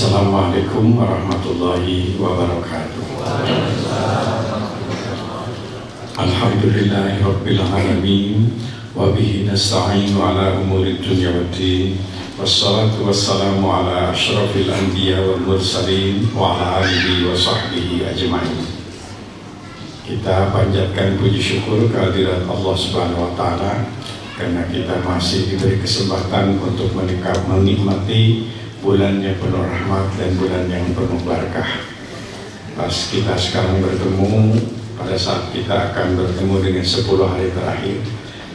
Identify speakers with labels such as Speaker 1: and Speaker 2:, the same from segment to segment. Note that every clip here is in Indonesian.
Speaker 1: Assalamualaikum warahmatullahi wabarakatuh. Alhamdulillahi rabbil alamin wa bihi nasta'inu ala umuri dunya waddin. Wassalatu wassalamu ala asyrafil anbiya wal mursalin wa ala alihi wa sahbihi ajma'in. Kita panjatkan puji syukur kehadirat Allah Subhanahu wa taala karena kita masih diberi kesempatan untuk menikmati bulan yang penuh rahmat dan bulan yang penuh barakah. Pas kita sekarang bertemu, pada saat kita akan bertemu dengan 10 hari terakhir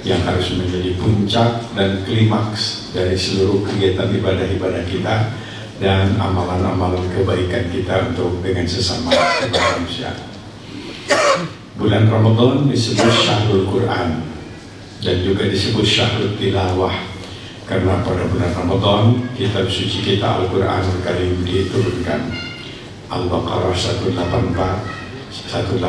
Speaker 1: yang harus menjadi puncak dan klimaks dari seluruh kegiatan ibadah-ibadah kita dan amalan-amalan kebaikan kita untuk dengan sesama manusia. Bulan Ramadan disebut Syahrul Quran dan juga disebut Syahrul Tilawah, karena pada bulan Ramadan kitab suci kita Al-Quranul Karim diturunkan. Al-Baqarah 184, 185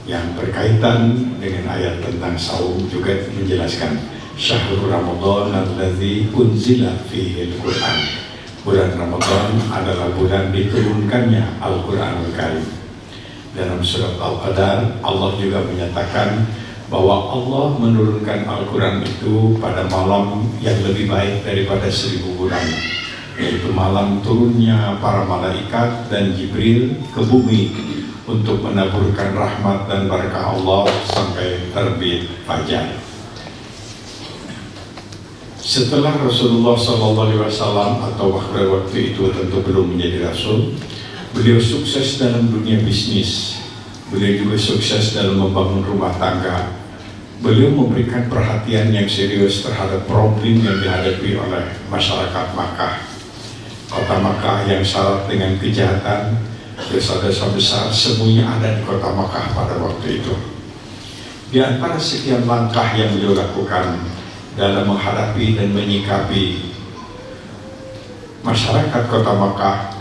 Speaker 1: yang berkaitan dengan ayat tentang saum juga menjelaskan Syahrul Ramadan alladzi unzila fihi al-Quran. Bulan Ramadan adalah bulan diturunkannya Al-Quranul Karim. Dalam surat Al-Qadar Allah juga menyatakan bahwa Allah menurunkan Al-Quran itu pada malam yang lebih baik daripada 1000 bulan, yaitu malam turunnya para malaikat dan Jibril ke bumi untuk menaburkan rahmat dan barakah Allah sampai terbit fajar. Setelah Rasulullah SAW atau waktu itu tentu belum menjadi Rasul, beliau sukses dalam dunia bisnis. Beliau juga sukses dalam membangun rumah tangga. Beliau memberikan perhatian yang serius terhadap problem yang dihadapi oleh masyarakat Makkah. Kota Makkah yang syarat dengan kejahatan, dosa-dosa besar semuanya ada di kota Makkah pada waktu itu. Di antara sekian langkah yang beliau lakukan dalam menghadapi dan menyikapi masyarakat kota Makkah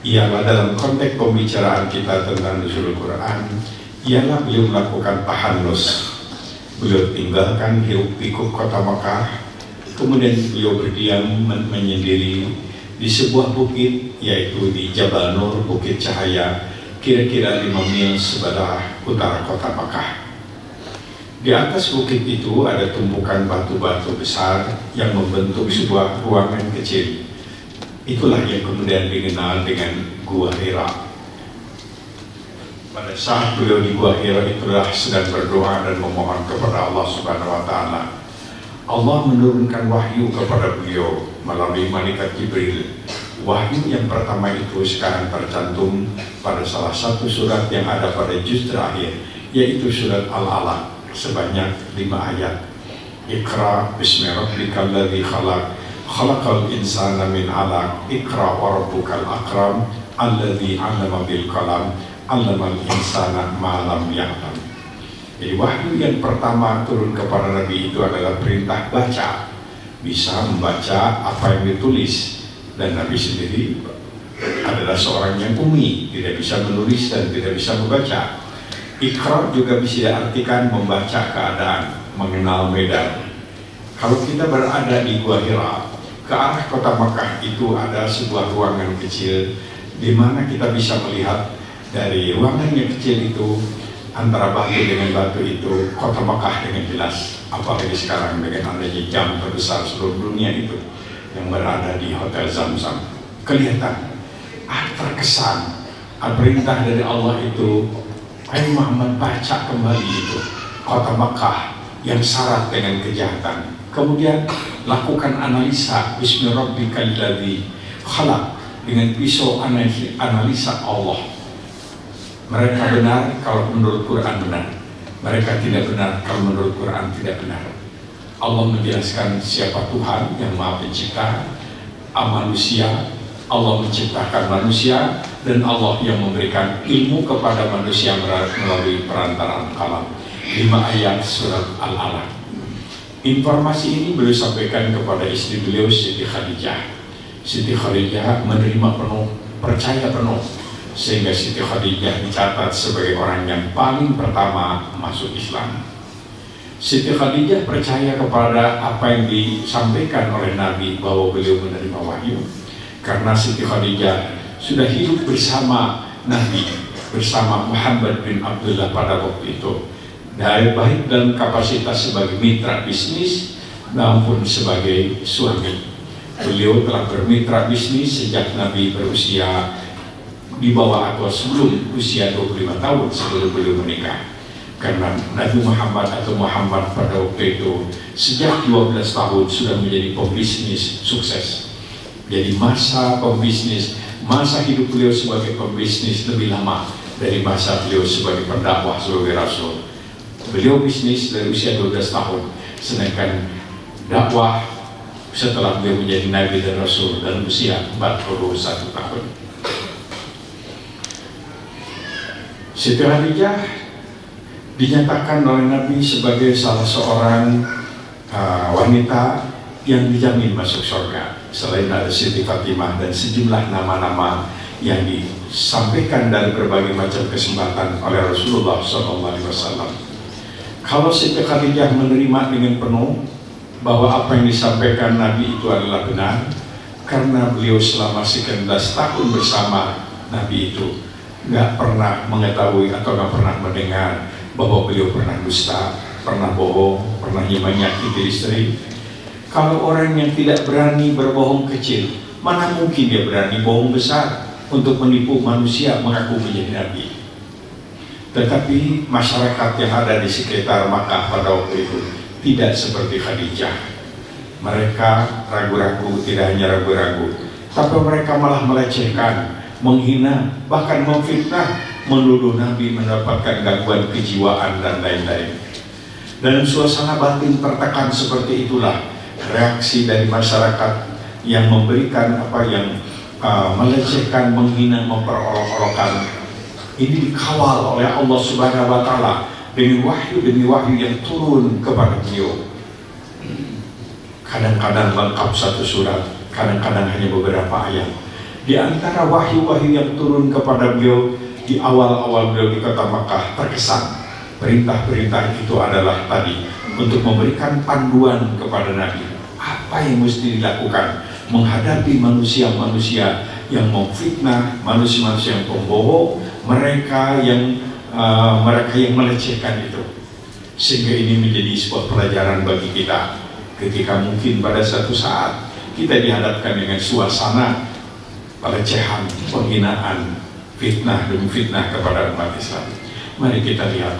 Speaker 1: ialah dalam konteks pembicaraan kita tentang nuzulul Quran, ialah beliau melakukan tahannus. Beliau tinggalkan hiruk pikuk kota Makkah, kemudian beliau berdiam menyendiri di sebuah bukit, yaitu di Jabal Nur, Bukit Cahaya, kira-kira 5 mil sebelah utara kota Makkah. Di atas bukit itu ada tumpukan batu-batu besar yang membentuk sebuah ruangan kecil. Itulah yang kemudian dikenal dengan Gua Hira. Pada saat beliau di Gua Hira itulah sedang berdoa dan memohon kepada Allah Subhanahu wa taala. Allah menurunkan wahyu kepada beliau melalui malaikat Jibril. Wahyu yang pertama itu sekarang tercantum pada salah satu surat yang ada pada juz terakhir, yaitu surat Al-Alaq, sebanyak 5 ayat. Iqra bismi rabbikal ladzi khalaq, khalaqal insana min 'alaq, iqra wa rabbukal akram, alladzi 'allama bil qalam, 'allamal insana ma lam ya'lam. Jadi wahyu yang pertama turun kepada Nabi itu adalah perintah baca, bisa membaca apa yang ditulis, dan Nabi sendiri adalah seorang yang umi, tidak bisa menulis dan tidak bisa membaca. Iqra juga bisa diartikan membaca keadaan, mengenal medan. Kalau kita berada di Gua Hira, ke arah kota Makkah itu ada sebuah ruangan kecil di mana kita bisa melihat dari ruangan yang kecil itu, antara batu dengan batu itu, kota Makkah dengan jelas. Apalagi sekarang dengan adanya jam terbesar seluruh dunia itu yang berada di Hotel Zamzam, kelihatan, terkesan, perintah dari Allah itu, hai Muhammad, baca kembali itu kota Makkah yang syarat dengan kejahatan. Kemudian lakukan analisa bismi rabbikal ladzi khalaq, dengan pisau analisa Allah. Mereka benar kalau menurut Quran benar, mereka tidak benar kalau menurut Quran tidak benar. Allah menjelaskan siapa Tuhan yang Maha Pencipta manusia. Allah menciptakan manusia dan Allah yang memberikan ilmu kepada manusia melalui perantaraan kalam. 5 ayat surat Al-Alaq. Informasi ini beliau sampaikan kepada istri beliau, Siti Khadijah. Siti Khadijah menerima penuh, percaya penuh, sehingga Siti Khadijah dicatat sebagai orang yang paling pertama masuk Islam. Siti Khadijah percaya kepada apa yang disampaikan oleh Nabi bahwa beliau menerima wahyu. karena Siti Khadijah sudah hidup bersama Nabi, bersama Muhammad bin Abdullah pada waktu itu, baik dalam kapasitas sebagai mitra bisnis maupun sebagai suami. Beliau telah bermitra bisnis sejak Nabi berusia di bawah atau sebelum usia 25 tahun sebelum beliau menikah. Karena Nabi Muhammad atau Muhammad pada waktu itu sejak 12 tahun sudah menjadi pembisnis sukses. Jadi masa pembisnis, masa hidup beliau sebagai pembisnis lebih lama dari masa beliau sebagai pendakwah sebagai Rasul. Beliau bisnis dari usia 12 tahun, sedangkan dakwah setelah beliau menjadi Nabi dan Rasul dalam usia 41 tahun. Siti Khadijah dinyatakan oleh Nabi sebagai salah seorang wanita yang dijamin masuk surga. Selain ada Siti Fatimah dan sejumlah nama-nama yang disampaikan dari berbagai macam kesempatan oleh Rasulullah SAW. Kalau Siti Khadijah menerima dengan penuh bahwa apa yang disampaikan Nabi itu adalah benar, karena beliau selama sekian belas tahun bersama Nabi itu nggak pernah mengetahui atau nggak pernah mendengar bahwa beliau pernah dusta, pernah bohong, pernah menyakiti istri. Kalau orang yang tidak berani berbohong kecil, mana mungkin dia berani bohong besar untuk menipu manusia mengaku menjadi Nabi. Tetapi masyarakat yang ada di sekitar Makkah pada waktu itu tidak seperti Khadijah. Mereka ragu-ragu, tidak hanya ragu-ragu, tapi mereka malah melecehkan, menghina, bahkan memfitnah, menuduh Nabi mendapatkan gangguan kejiwaan dan lain-lain. Dalam suasana batin tertekan seperti itulah reaksi dari masyarakat yang memberikan melecehkan, menghina, memperolok-olokan. Ini dikawal oleh Allah Subhanahu wa Ta'ala dengan wahyu demi wahyu yang turun kepada beliau. Kadang-kadang lengkap satu surat, kadang-kadang hanya beberapa ayat. Di antara wahyu-wahyu yang turun kepada beliau di awal-awal beliau di kota Makkah terkesan perintah-perintah itu adalah tadi untuk memberikan panduan kepada Nabi apa yang mesti dilakukan menghadapi manusia-manusia yang memfitnah, manusia-manusia yang pembohong, mereka yang melecehkan itu. Sehingga ini menjadi sebuah pelajaran bagi kita ketika mungkin pada satu saat kita dihadapkan dengan suasana pelecehan, penghinaan, fitnah demi fitnah kepada umat Islam. Mari kita lihat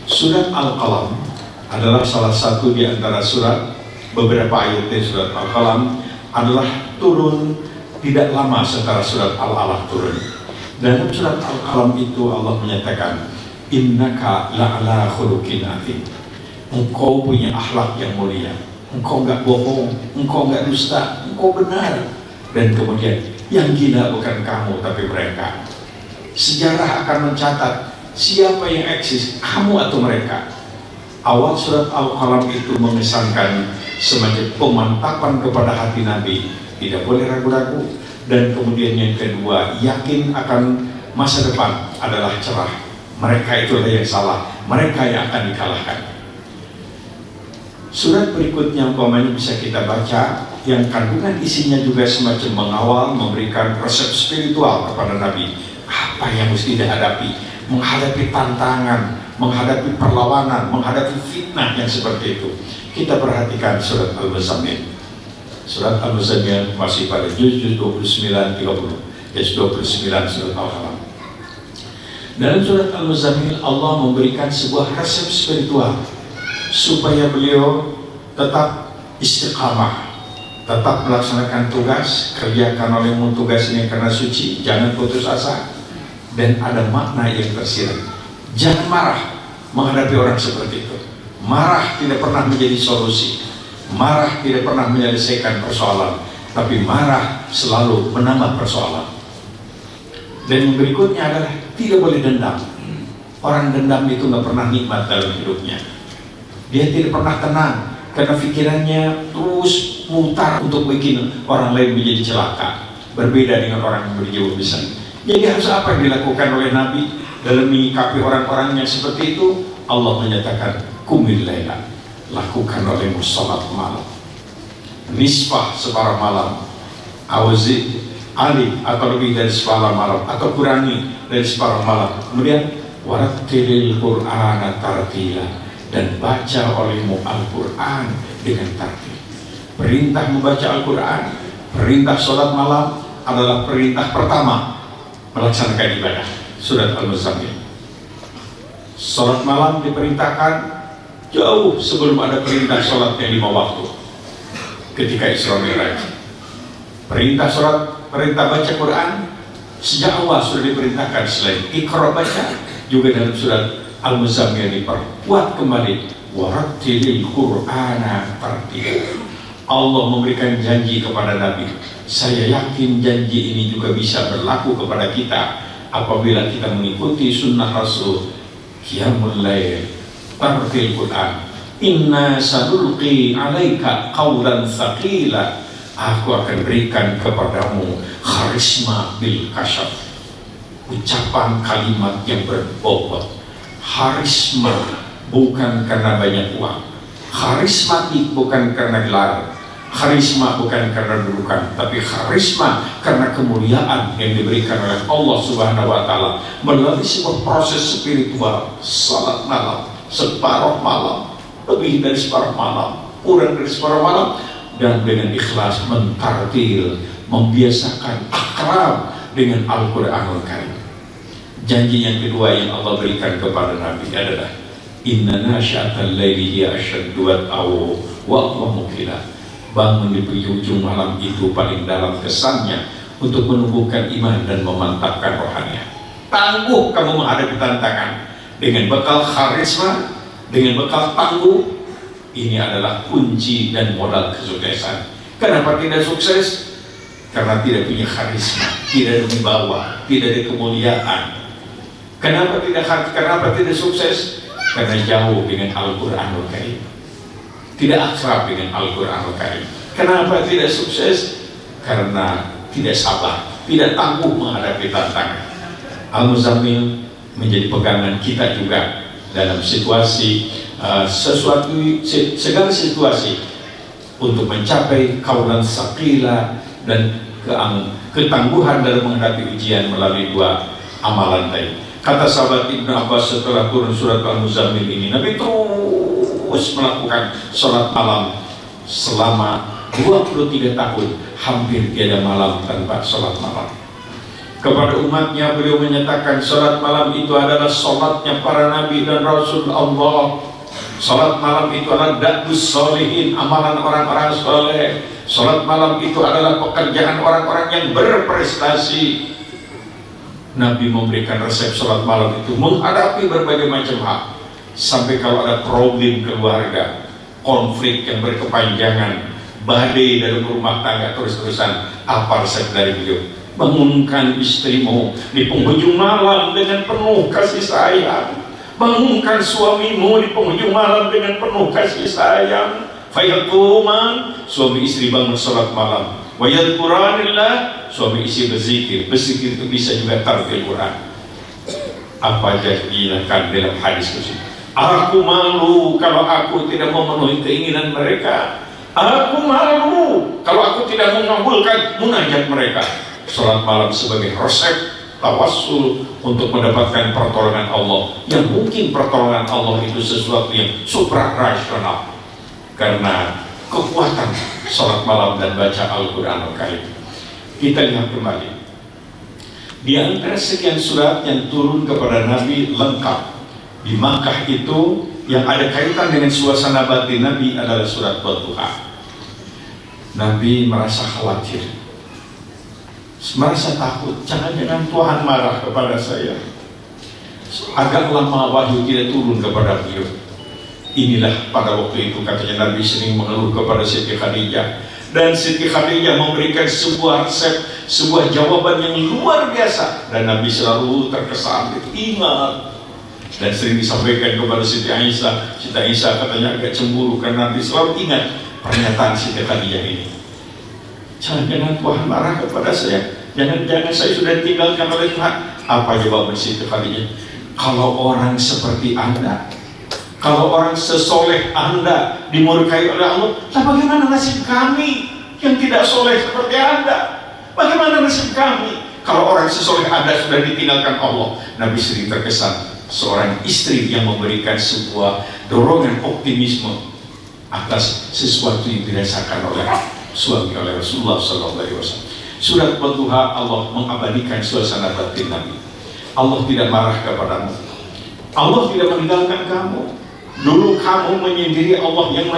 Speaker 1: surat Al-Qalam adalah salah satu di antara surat, beberapa ayat dari surat Al-Qalam adalah turun tidak lama setelah surat Al-Alaq turun. Dalam surat Al-Qalam itu Allah menyatakan, innaka la'ala khuluqin azim. Engkau punya akhlak yang mulia, engkau enggak bohong, engkau enggak dusta, engkau benar. Dan kemudian yang gila bukan kamu tapi mereka. Sejarah akan mencatat siapa yang eksis, kamu atau mereka. Awal surat Al-Qalam itu mengesankan semacam pemantapan kepada hati Nabi, tidak boleh ragu-ragu. Dan kemudian yang kedua, yakin akan masa depan adalah cerah. Mereka itulah yang salah, mereka yang akan dikalahkan. Surat berikutnya umpamanya bisa kita baca, yang kandungan isinya juga semacam mengawal, memberikan resep spiritual kepada Nabi. Apa yang mesti dihadapi, menghadapi tantangan, menghadapi perlawanan, menghadapi fitnah yang seperti itu. Kita perhatikan surat Al-Muzammil. Surat Al-Muzammil masih pada juz 29-30, juz 29 surat Al-Qalam. Dalam surat Al-Muzammil Allah memberikan sebuah resep spiritual supaya beliau tetap istiqamah, tetap melaksanakan tugas, kerjakan olehmu tugas ini karena suci, jangan putus asa. Dan ada makna yang tersirat, jangan marah menghadapi orang seperti itu. Marah tidak pernah menjadi solusi, marah tidak pernah menyelesaikan persoalan, tapi marah selalu menambah persoalan. Dan yang berikutnya adalah tidak boleh dendam. Orang dendam itu nggak pernah nikmat dalam hidupnya. Dia tidak pernah tenang karena pikirannya terus mutar untuk bikin orang lain menjadi celaka. Berbeda dengan orang yang berjiwa besar. Jadi harus apa yang dilakukan oleh Nabi dalam menyikapi orang-orang yang seperti itu? Allah menyatakan, qumil laila, lakukan olehmu salat malam, nisfah separuh malam, awzid, alif atau lebih dari separuh malam, atau kurangi dari separuh malam. Kemudian warattilil Qur'ana tartila, dan baca olehmu Al-Quran dengan tartil. Perintah membaca Al-Quran, perintah sholat malam adalah perintah pertama melaksanakan ibadah. Surat Al-Muzammil. Sholat malam diperintahkan jauh sebelum ada perintah sholat yang 5 waktu ketika Isra Mi'raj. Perintah sholat, perintah baca Quran sejak awal sudah diperintahkan. Selain Iqra baca, juga dalam surat Al-Muzammil diperkuat kembali warattilil Qur'ana tartila. Allah memberikan janji kepada Nabi. Saya yakin janji ini juga bisa berlaku kepada kita apabila kita mengikuti sunnah Rasul. Qiyamul lail, tartil Quran. Inna sanulqi alaika qawlan tsaqila. Aku akan berikan kepadamu kharisma bil kasyaf, ucapan kalimat yang berbobot. Kharisma bukan karena banyak uang, karismatik bukan karena gelar, karisma bukan karena dudukan, tapi karisma karena kemuliaan yang diberikan oleh Allah Subhanahu wa Ta'ala melalui sebuah proses spiritual. Salat malam, separuh malam, lebih dari separuh malam, kurang dari separuh malam, dan dengan ikhlas mentartil, membiasakan akrab dengan Al-Quranul Karim. Janji yang kedua yang Allah berikan kepada Nabi adalah inna nasya'atal laili hiya asyaddu wat'aw wa aqwamu qila. Bangun di penghujung malam itu paling dalam kesannya untuk menumbuhkan iman dan memantapkan rohaniah. Tangguh kamu menghadapi tantangan dengan bekal karisma, dengan bekal tangguh. Ini adalah kunci dan modal kesuksesan. Kenapa tidak sukses? Karena tidak punya karisma, tidak ada wibawa, tidak ada kemuliaan. Kenapa tidak sukses? Karena jauh dengan Al-Quranul Karim, tidak akrab dengan Al-Quranul Karim. Kenapa tidak sukses? Karena tidak sabar, tidak tangguh menghadapi tantangan. Al-Muzammil menjadi pegangan kita juga dalam situasi segala situasi untuk mencapai kaulan sakila dan ketangguhan dalam menghadapi ujian melalui 2 amalan tadi. Kata sahabat Ibnu Abbas setelah turun surat Al-Muzammil ini, Nabi terus melakukan sholat malam selama 23 tahun, hampir tiada malam tanpa sholat malam. Kepada umatnya beliau menyatakan sholat malam itu adalah sholatnya para nabi dan rasul Allah. Sholat malam itu adalah da'bus sholihin, amalan orang-orang soleh. Sholat malam itu adalah pekerjaan orang-orang yang berprestasi. Nabi memberikan resep sholat malam itu menghadapi berbagai macam hal. Sampai kalau ada problem keluarga, konflik yang berkepanjangan, badai dalam rumah tangga terus-terusan, apa resep dari beliau? Bangunkan istrimu di penghujung malam dengan penuh kasih sayang. Bangunkan suamimu di penghujung malam dengan penuh kasih sayang. Fayaquman, suami istri bangun sholat malam. Wa yadhkuranillah, suami istri berzikir. Berzikir itu bisa juga tartil Quran. Apa jadikan dalam hadis tersebut? Aku malu kalau aku tidak memenuhi keinginan mereka. Aku malu kalau aku tidak mengabulkan munajat mereka. Sholat malam sebagai resep tawassul untuk mendapatkan pertolongan Allah. Yang mungkin pertolongan Allah itu sesuatu yang supra-rasional karena kekuatan sholat malam dan baca Al-Quranul Karim. Kita lihat kembali di antara sekian surat yang turun kepada Nabi lengkap di Makkah itu, yang ada kaitan dengan suasana batin Nabi adalah surat Al-Duha. Nabi merasa khawatir, merasa takut, jangan-jangan Tuhan marah kepada saya. Agak lama wahyu tidak turun kepada beliau. Inilah pada waktu itu katanya Nabi sering mengeluh kepada Siti Khadijah, dan Siti Khadijah memberikan sebuah resep, sebuah jawaban yang luar biasa, dan Nabi selalu terkesan ingat, dan sering disampaikan kepada Siti Aisyah. Siti Aisyah katanya agak cemburu karena Nabi selalu ingat pernyataan Siti Khadijah ini. Jangan-jangan Tuhan marah kepada saya, jangan-jangan saya sudah ditinggalkan oleh Tuhan. Apa jawaban Siti Khadijah? Kalau orang seperti Anda, kalau orang sesoleh Anda dimurkai oleh Allah, lah bagaimana nasib kami yang tidak soleh seperti Anda? Bagaimana nasib kami kalau orang sesoleh Anda sudah ditinggalkan Allah? Nabi sering terkesan seorang istri yang memberikan sebuah dorongan optimisme atas sesuatu yang dirasakan oleh suami, oleh Rasulullah SAW. Surat Al-Duha, Allah mengabadikan suasana batin Nabi. Allah tidak marah kepadamu, Allah tidak meninggalkan kamu. Dulu kamu menyendiri, Allah yang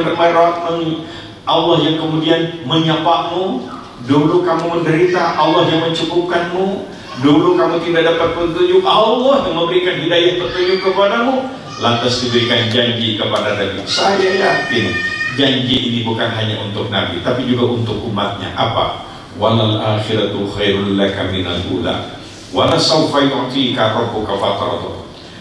Speaker 1: Allah yang kemudian menyapamu. Dulu kamu menderita, Allah yang mencukupkanmu. Dulu kamu tidak dapat petunjuk, Allah yang memberikan hidayah petunjuk kepadamu. Lantas diberikan janji kepada Nabi. Saya yakin janji ini bukan hanya untuk Nabi, tapi juga untuk umatnya. Apa? Walal akhiratu khairul laka minal ula wala sawfa yu'tika rabbuka fatardah.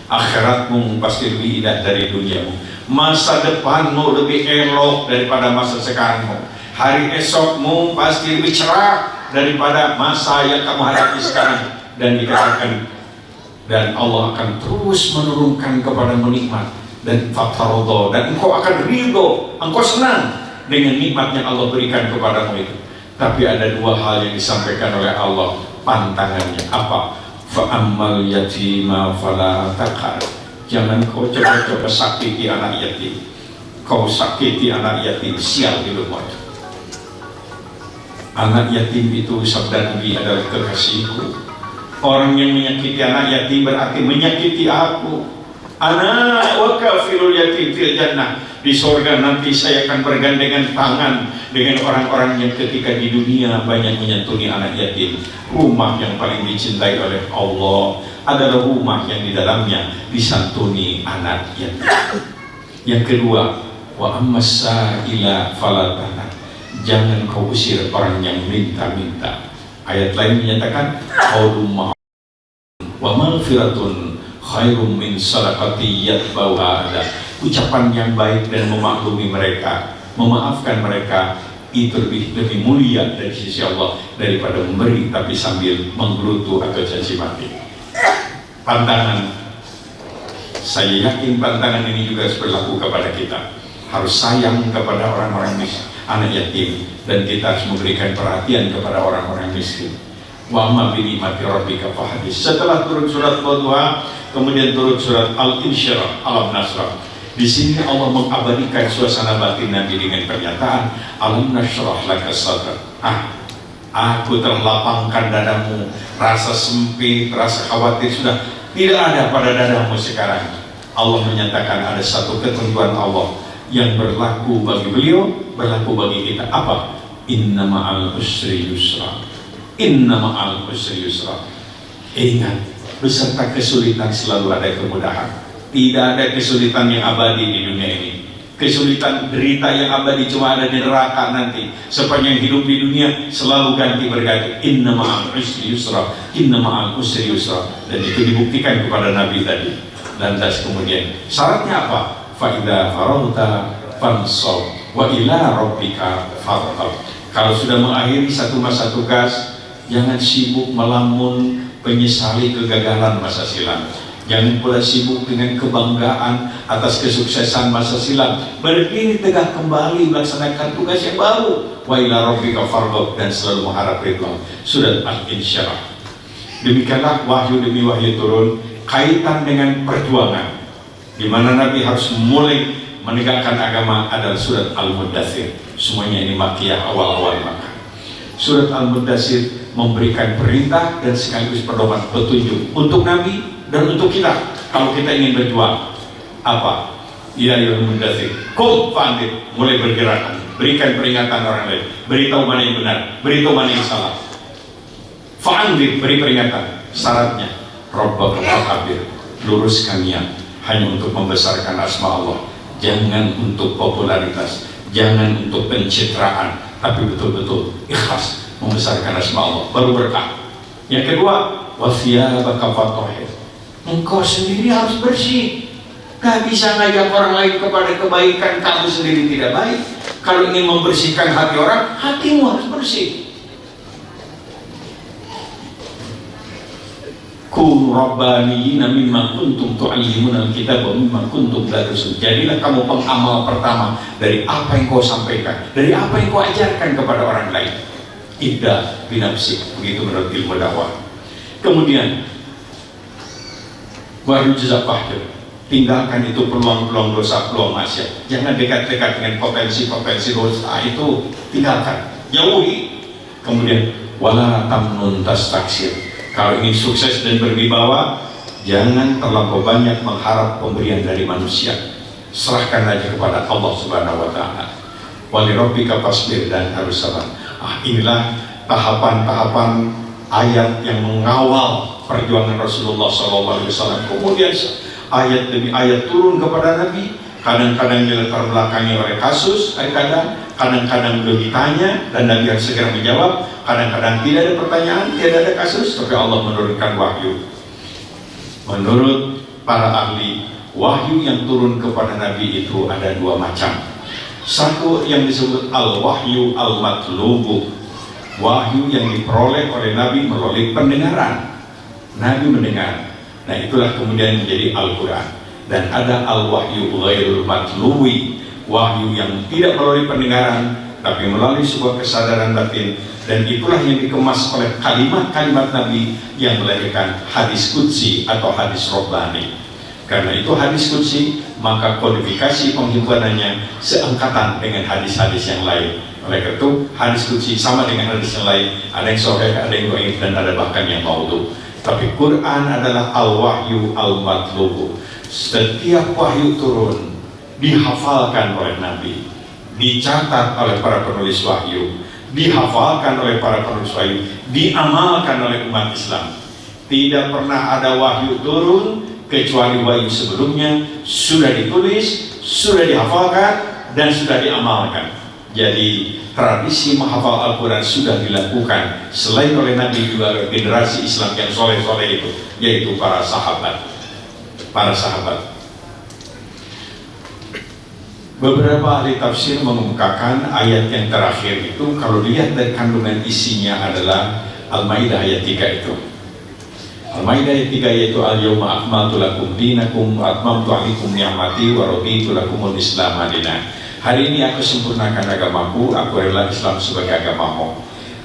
Speaker 1: Akhiratmu pasti lebih indah dari duniamu. Masa depanmu lebih elok daripada masa sekarangmu. Hari esokmu pasti lebih cerah daripada masa yang kamu hadapi sekarang. Dan dikatakan, dan Allah akan terus menurunkan kepadamu nikmat dan fatardah, dan engkau akan ridho, engkau senang dengan nikmat yang Allah berikan kepadamu itu. Tapi ada dua hal yang disampaikan oleh Allah pantangannya. Apa? Fa'ammal yatima fala taqhar. Jangan kau coba-coba sakiti anak yatim. Kau sakiti anak yatim, sial hidupmu. Anak yatim itu sabda Nabi adalah kekasihku. Orang yang menyakiti anak yatim berarti menyakiti aku. Ana wa kafirul yatim fil jannah. Di surga nanti saya akan bergandengan tangan dengan orang-orang yang ketika di dunia banyak menyantuni anak yatim. Rumah yang paling dicintai oleh Allah adalah rumah yang di dalamnya disantuni anak yatim. Yang kedua, wa ammas sa'ila fala tanhar. Jangan kau usir orang yang minta-minta. Ayat lain menyatakan qaulun ma'ruf wa maghfiratun khairum min sadaqati yatba'uha adha. Ucapan yang baik dan memaklumi mereka, memaafkan mereka, itu lebih mulia dari sisi Allah daripada memberi tapi sambil menggerutu atau caci maki. Pantangan, saya yakin pantangan ini juga berlaku kepada kita. Harus sayang kepada orang-orang miskin, anak yatim, dan kita harus memberikan perhatian kepada orang-orang miskin. Wa amma bi ni'mati rabbika fahaddits. Setelah turun surat Al-Duha, kemudian turun surat Al-Insyirah, Alam-Nasrah. Di sini Allah mengabadikan suasana batin Nabi dengan pernyataan Alam nashrah laka sadrak. Aku telah lapangkan dadamu. Rasa sempit, rasa khawatir sudah tidak ada pada dadamu sekarang. Allah menyatakan ada satu ketentuan Allah yang berlaku bagi beliau, berlaku bagi kita. Apa? Inna ma'al usri yusra. Inna ma'al usri yusra. Ingat, beserta kesulitan selalu ada kemudahan. Tidak ada kesulitan yang abadi di dunia ini. Kesulitan, derita yang abadi cuma ada di neraka nanti. Sepanjang hidup di dunia selalu ganti berganti. Inna ma'al usri yusra. Inna ma'al usri yusra. Dan itu dibuktikan kepada Nabi tadi. Lantas kemudian syaratnya apa? Fa'idha farauta fansol wa ila rabbika farghab. Kalau sudah mengakhiri satu masa tugas, jangan sibuk melamun menyesali kegagalan masa silam. Jangan pula sibuk dengan kebanggaan atas kesuksesan masa silam. Berdiri tegak kembali melaksanakan tugas yang baru. Wa ila rabbika farghab, dan selalu mengharap ridha. Surat Al-Insyirah. Demikianlah wahyu demi wahyu turun kaitan dengan perjuangan, di mana Nabi harus mulai menegakkan agama adalah surat Al-Muddatsir. Semuanya ini makiyah, awal-awal Makkah. Surat Al-Muddatsir memberikan perintah dan sekaligus pedoman petunjuk untuk Nabi dan untuk kita kalau kita ingin berjuang. Apa? Ya Al-Muddatsir, qum fa'andir, mulai bergerak, berikan peringatan orang lain, beritahu mana yang benar, beritahu mana yang salah. Fa'andir, beri peringatan. Syaratnya Rabbaka fakabbir, luruskan niat hanya untuk membesarkan asma Allah, jangan untuk popularitas, jangan untuk pencitraan, tapi betul-betul ikhlas membesarkan asma Allah, baru berkah. Yang kedua, wasiyabaka fatahhir, engkau sendiri harus bersih. Gak bisa ngajak orang lain kepada kebaikan, kamu sendiri tidak baik. Kalau ingin membersihkan hati orang, hatimu harus bersih. Kunu rabbaniyina mimma kuntum tu'allimuna al-kitab wa mimma kuntum tadrusun. Jadilah kamu pengamal pertama dari apa yang kau sampaikan, dari apa yang kau ajarkan kepada orang lain. ibda binafsik, begitu menurut ilmu dakwah. Kemudian baru jazafahjur, tinggalkan itu peluang-peluang dosa, peluang maksiat. Jangan dekat-dekat dengan potensi-potensi dosa itu, tinggalkan, jauhi. Kemudian wala tamnun tastaksir, kalau ingin sukses dan berwibawa, jangan terlalu banyak mengharap pemberian dari manusia. Serahkan aja kepada Allah Subhanahu wa Ta'ala. Wali rabbika fasbir, dan harus sabar. Inilah tahapan-tahapan ayat yang mengawal perjuangan Rasulullah SAW. Kemudian ayat demi ayat turun kepada Nabi. Kadang-kadang dilatar belakangi oleh kasus, kadang-kadang beliau ditanya dan Nabi harus segera menjawab. Kadang-kadang tidak ada pertanyaan, tidak ada kasus, tapi Allah menurunkan wahyu. Menurut para ahli, wahyu yang turun kepada Nabi itu ada dua macam. Satu yang disebut al-wahyu al-matlubu, wahyu yang diperoleh oleh Nabi melalui pendengaran. Nabi mendengar, nah itulah kemudian menjadi Al-Quran. Dan ada al-wahyu ghairul matluwi, wahyu yang tidak melalui pendengaran tapi melalui sebuah kesadaran batin, dan itulah yang dikemas oleh kalimat-kalimat Nabi yang melahirkan hadis qudsi atau hadis robbani. Karena itu hadis qudsi, maka kodifikasi penghimpunannya seangkatan dengan hadis-hadis yang lain. Oleh karena itu hadis qudsi sama dengan hadis yang lain, ada yang sahih, ada yang dhaif, dan ada bahkan yang maudhu. Tapi Quran adalah al-wahyu al-matlubu. Setiap wahyu turun dihafalkan oleh Nabi, dicatat oleh para penulis wahyu, dihafalkan oleh para penulis wahyu, diamalkan oleh umat Islam. Tidak pernah ada wahyu turun kecuali wahyu sebelumnya sudah ditulis, sudah dihafalkan, dan sudah diamalkan. Jadi tradisi menghafal Al-Quran sudah dilakukan selain oleh Nabi juga oleh generasi Islam yang soleh-soleh itu, yaitu para sahabat. Beberapa ahli tafsir mengemukakan ayat yang terakhir itu, kalau dilihat dari kandungan isinya, adalah Al-Maidah ayat 3 itu. Al-Maidah ayat 3 yaitu al-yawma akmaltu lakum dinakum wa atmamtu alaikum ni'mati wa raditu lakumul islam madinah. Hari ini aku sempurnakan agamaku, aku rela Islam sebagai agamamu.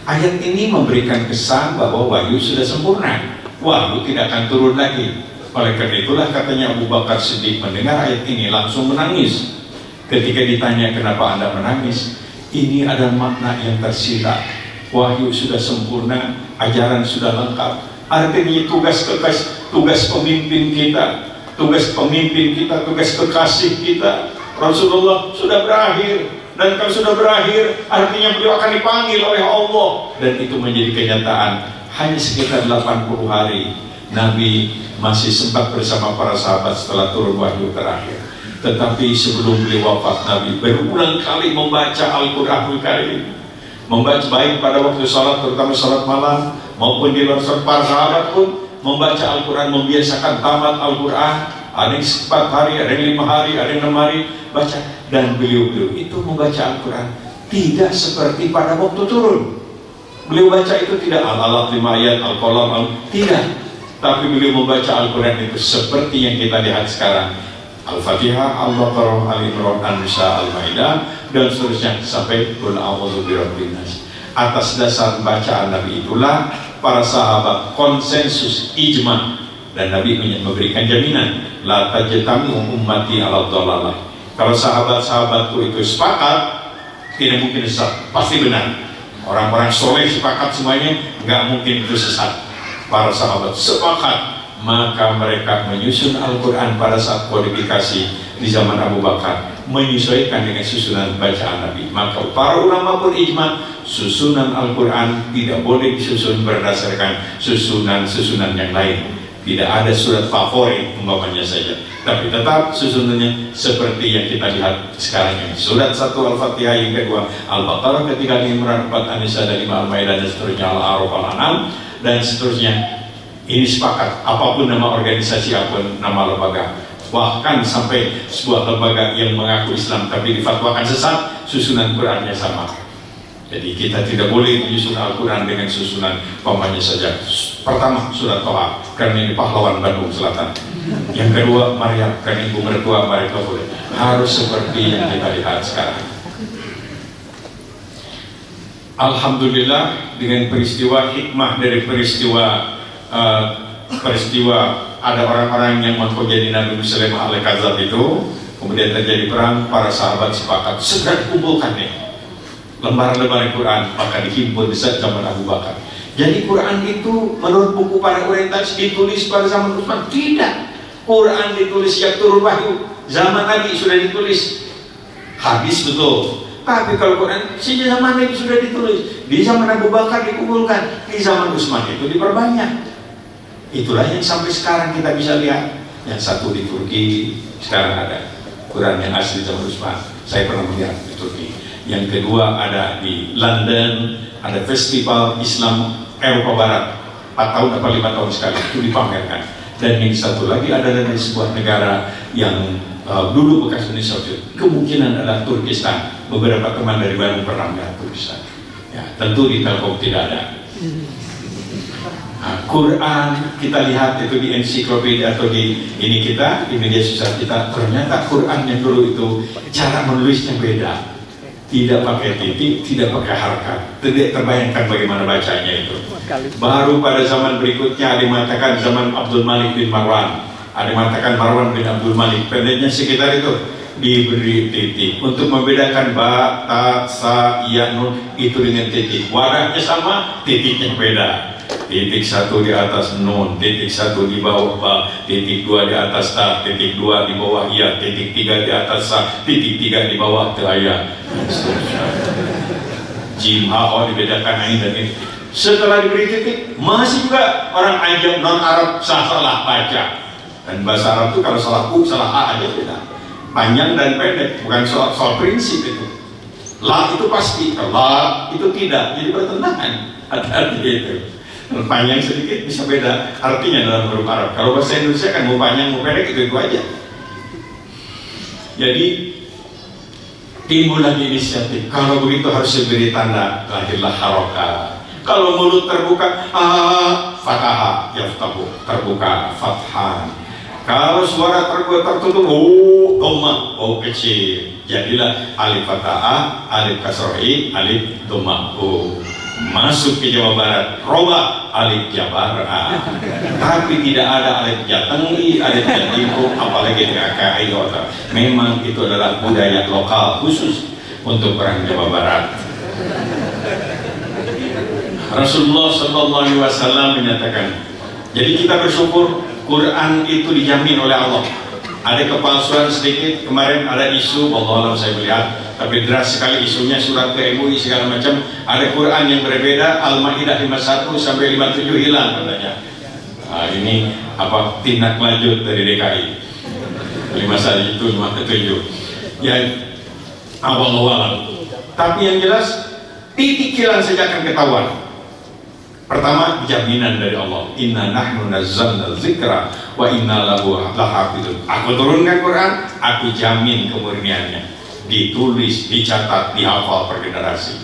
Speaker 1: Ayat ini memberikan kesan bahwa wahyu sudah sempurna, wahyu tidak akan turun lagi. Oleh karena itulah katanya Abu Bakar Siddiq mendengar ayat ini langsung menangis. Ketika ditanya kenapa Anda menangis, ini ada makna yang tersisa. Wahyu sudah sempurna, ajaran sudah lengkap. Artinya tugas pemimpin kita, tugas kekasih kita, Rasulullah sudah berakhir. Dan kalau sudah berakhir, artinya beliau akan dipanggil oleh Allah. Dan itu menjadi kenyataan. Hanya sekitar 80 hari Nabi masih sempat bersama para sahabat setelah turun wahyu terakhir. Tetapi sebelum beliau wafat, Nabi berulang kali membaca Al-Quranul Karim, membaca baik pada waktu salat, terutama salat malam, maupun di luar salat. Para sahabat pun membaca Al-Quran, membiasakan tamat Al-Quran. Ada yang 4 hari, ada yang 5 hari, ada yang 6 hari baca. Dan beliau itu membaca Al-Quran tidak seperti pada waktu turun. Beliau baca itu tidak al-alaq 5 ayat, al-qalam, tidak. Tapi beliau membaca Al-Quran itu seperti yang kita lihat sekarang, Al-Fatihah, Al-Baqarah, Al-Imran, An-Nisa, Al-Maidah, dan seterusnya sampai Qul a'udzu birabbin nas. Atas dasar bacaan Nabi itulah para sahabat konsensus ijma, dan Nabi memberikan jaminan la tajtami'u ummati 'ala dhalalah. Kalau sahabat-sahabatku itu sepakat, tidak mungkin sesat, pasti benar. Orang-orang soleh sepakat semuanya, nggak mungkin itu sesat. Para sahabat sepakat, maka mereka menyusun Al-Quran pada saat kodifikasi di zaman Abu Bakar, menyesuaikan dengan susunan bacaan Nabi. Maka para ulama pun ijma, susunan Al-Quran tidak boleh disusun berdasarkan susunan-susunan yang lain. Tidak ada surat favorit umpamanya saja, tapi tetap susunannya seperti yang kita lihat sekarang ini. Surat 1 Al-Fatihah, yang kedua Al-Baqarah, ketiga Al-Imran, 4 An-Nisa, dan 5 Al-Maidah, dan seterusnya Al-A'raf, Al-An'am, dan seterusnya. Ini sepakat, apapun nama organisasi, apapun nama lembaga, bahkan sampai sebuah lembaga yang mengaku Islam tapi difatwakan sesat, susunan Qurannya sama. Jadi kita tidak boleh menyusun Al-Quran dengan susunan pamannya saja. Pertama surat Toha, karena ini pahlawan Bandung Selatan. Yang kedua Maryam, karena ibu mertua mereka boleh. Harus seperti yang kita lihat sekarang. Alhamdulillah dengan peristiwa hikmah dari peristiwa ada orang-orang yang mengaku jadi Nabi Sulaiman al-Kadzab itu, kemudian terjadi perang, para sahabat sepakat segera dikumpulkan nih lembaran-lembaran Quran, maka dihimpun di saat zaman Abu Bakar. Jadi Quran itu menurut buku para orientalis ditulis pada zaman Utsman? Tidak. Quran ditulis yang turun wahyu zaman Nabi sudah ditulis. Hadis betul. Tapi kalau Quran sejak zaman Nabi sudah ditulis, di zaman Abu Bakar dikumpulkan, di zaman Utsman itu diperbanyak. Itulah yang sampai sekarang kita bisa lihat. Yang satu di Turki sekarang ada Quran yang asli zaman Utsman. Saya pernah melihat di Turki. Yang kedua ada di London, ada festival Islam Eropa Barat 4 tahun atau 5 tahun sekali itu dipamerkan. Dan yang satu lagi adalah dari sebuah negara yang dulu bekas Uni Soviet, kemungkinan adalah Turkistan. Beberapa teman dari Bandung pernah melihat Turkistan. Ya, tentu di Telkom tidak ada. Nah, Quran kita lihat itu di ensiklopedia atau di ini kita di media sosial kita, ternyata Quran yang dulu itu cara menulisnya beda. Tidak pakai titik, tidak pakai harakat. Tidak terbayangkan bagaimana bacanya itu. Baru pada zaman berikutnya ada yang mengatakan zaman Abdul Malik bin Marwan, ada yang mengatakan Marwan bin Abdul Malik, pendeknya sekitar itu diberi titik untuk membedakan ba, ta, sa, ya, nun itu dengan titik. Wadahnya sama, titiknya beda. Titik satu di atas nun, titik satu di bawah ba, titik dua di atas ta, titik dua di bawah ya, titik tiga di atas sa, titik tiga di bawah ta, ya. Jim ha dibedakan ini dan ini. Setelah diberi titik, masih juga orang ajam non Arab salah baca. Dan bahasa Arab itu kalau salah u, salah a aja beda. Panjang dan pendek, bukan soal prinsip itu. La itu pasti, la itu tidak, jadi bertentangan. Hati-hati itu. Panjang sedikit bisa beda artinya dalam huruf Arab. Kalau bahasa Indonesia kan mau panjang mau pendek itu aja. Jadi timbul lagi inisiatif. Kalau begitu harus diberi tanda, lahirlah harokat. Kalau mulut terbuka, fatahah, yaftahu, terbuka, fathan. Kalau suara tertutup, dhamma, kecil. Jadilah alif fatahah, alif kasrohi, alif dhamma. Masuk ke Jawa Barat, roba alif Jabar. Tapi tidak ada alif Jatengi, alif Jatimu, apalagi KKI. Memang itu adalah budaya lokal khusus untuk orang Jawa Barat. Rasulullah SAW menyatakan, jadi kita bersyukur Quran itu dijamin oleh Allah. Ada kepalsuan sedikit, kemarin ada isu, Allah saya melihat, tapi deras sekali isunya, surat ke MUI segala macam. Ada Quran yang berbeda, Al-Maidah 51 sampai 57 hilang katanya. Nah, ini apa tindak lanjut dari DKI 51 itu 57 ya, awal-awalan. Tapi yang jelas titik hilang saja akan ketahuan. Pertama, jaminan dari Allah, inna nahnu nazzalna dzikra wa inna lahu lahafizun. Aku turunkan Quran, aku jamin kemurniannya, ditulis, dicatat, dihafal per generasi.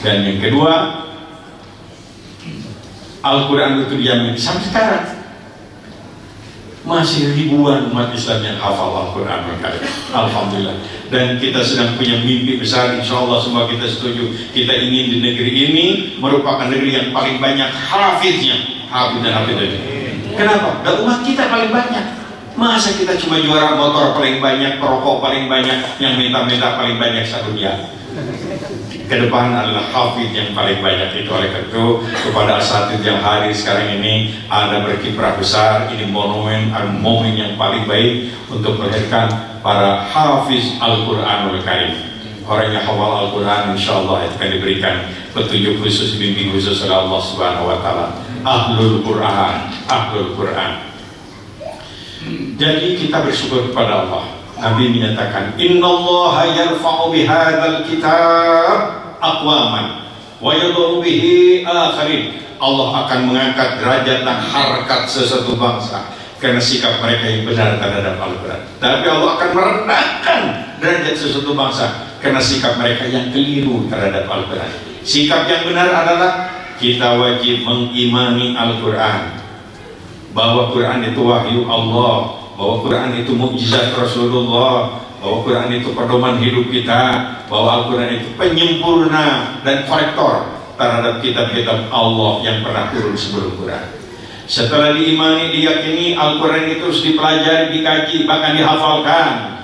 Speaker 1: Dan yang kedua, Al-Quran itu dijamin sampai sekarang. Masih ribuan umat Islam yang hafal Al-Quran. Alhamdulillah. Dan kita sedang punya mimpi besar, insya Allah semua kita setuju. Kita ingin di negeri ini merupakan negeri yang paling banyak hafiznya. Hafiz dan hafiznya. Kenapa? Dan umat kita paling banyak. Masa kita cuma juara motor paling banyak, perokok paling banyak, yang minta-minta paling banyak sedunia. Ke depan adalah hafid yang paling banyak. Itu oleh itu kepada asatidz yang hadir sekarang ini, Anda berkiprah besar. Ini momen yang paling baik untuk melahirkan para hafiz Al-Quranul Karim. Orang yang hafal Al-Quran insya Allah akan diberikan petunjuk khusus, bimbing khusus oleh Allah Subhanahu Wa Taala. Ahlul Quran, Ahlul Quran. Jadi kita bersyukur kepada Allah. Nabi menyatakan, innallaha yarfa'u bihadzal kitab aqwaman wa yadh'u bihi akharin. Allah akan mengangkat derajat dan harkat sesuatu bangsa karena sikap mereka yang benar terhadap Al-Quran. Tapi Allah akan merendahkan derajat sesuatu bangsa karena sikap mereka yang keliru terhadap Al-Quran. Sikap yang benar adalah kita wajib mengimani Al-Quran, bahwa Quran itu wahyu Allah, bahwa Quran itu mukjizat Rasulullah, bahwa Quran itu pedoman hidup kita, bahwa Al-Quran itu penyempurna dan korektor terhadap kitab-kitab Allah yang pernah turun sebelum Quran. Setelah diimani, diyakini, Al-Quran itu harus dipelajari, dikaji, bahkan dihafalkan.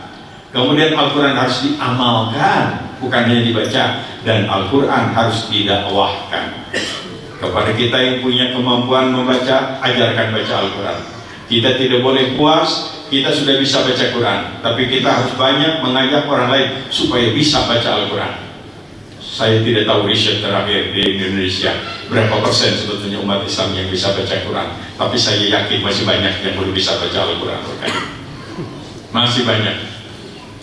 Speaker 1: Kemudian Al-Quran harus diamalkan, bukan hanya dibaca. Dan Al-Quran harus didakwahkan. Kepada kita yang punya kemampuan membaca, ajarkan baca Al-Quran. Kita tidak boleh puas, kita sudah bisa baca Quran, tapi kita harus banyak mengajak orang lain supaya bisa baca Al-Quran. Saya tidak tahu riset terakhir di Indonesia berapa persen sebetulnya umat Islam yang bisa baca Quran, tapi saya yakin masih banyak yang belum bisa baca Al-Quran. Masih banyak.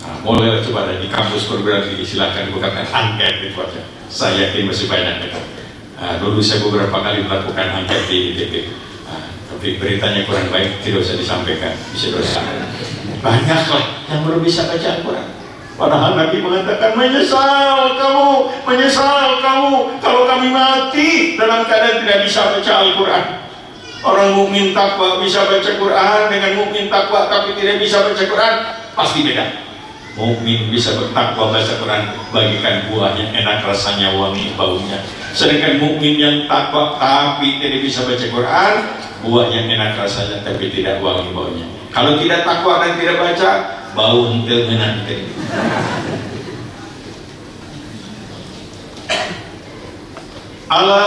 Speaker 1: Nah, boleh coba di kampus perguruan tinggi silakan bukakan angket itu aja. Saya yakin masih banyak. Dulu saya beberapa kali melakukan angket di ITB. Tapi beritanya kurang baik, tidak usah disampaikan, bisa dosa. Banyak lah yang belum bisa baca Al-Quran. Padahal Nabi mengatakan, menyesal kamu kalau kami mati dalam keadaan tidak bisa baca Al-Quran. Orang mukmin takwa bisa baca Quran dengan mukmin takwa tapi tidak bisa baca Quran, pasti beda. Mukmin bisa bertakwa baca Quran, bagikan buahnya enak rasanya, wangi baunya. Sedangkan mukmin yang takwa tapi tidak bisa baca Quran, buahnya enak rasanya tapi tidak wangi baunya. Kalau tidak takwa dan tidak baca, bau mengenai kita. Ala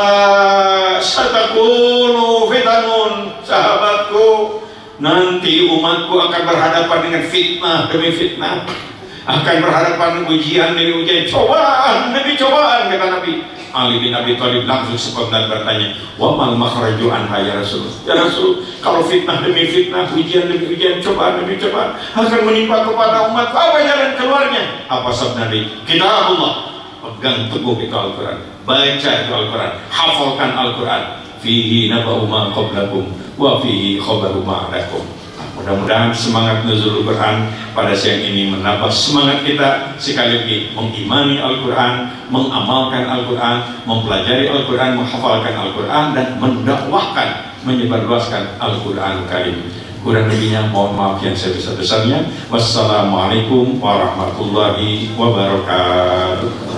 Speaker 1: satakunu fitanun, sahabatku, nanti umatku akan berhadapan dengan fitnah demi fitnah, akan berhadapan ujian demi ujian, cobaan demi cobaan, kata Nabi. Ali bin Abi Thalib langsung spontan bertanya, wa mal makhraju anha ya Rasul? Ya Rasul, kalau fitnah demi fitnah, ujian demi ujian, cobaan demi cobaan akan menimpa kepada umat, apa jalan keluarnya? Apa sabda Nabi? Kitabullah, pegang teguh itu Al-Quran, baca itu Al-Quran, hafalkan Al-Quran. Fihi naba'u ma qablakum wa fihi khabaru ma adakum. Mudah-mudahan semangat nuzul Quran pada siang ini menambah semangat kita sekali lagi mengimani Al-Quran, mengamalkan Al-Quran, mempelajari Al-Quran, menghafalkan Al-Quran, dan mendakwahkan, menyebarluaskan Al-Quran Karim. Kurang lebihnya mohon maaf yang sebesar-besarnya. Wassalamualaikum warahmatullahi wabarakatuh.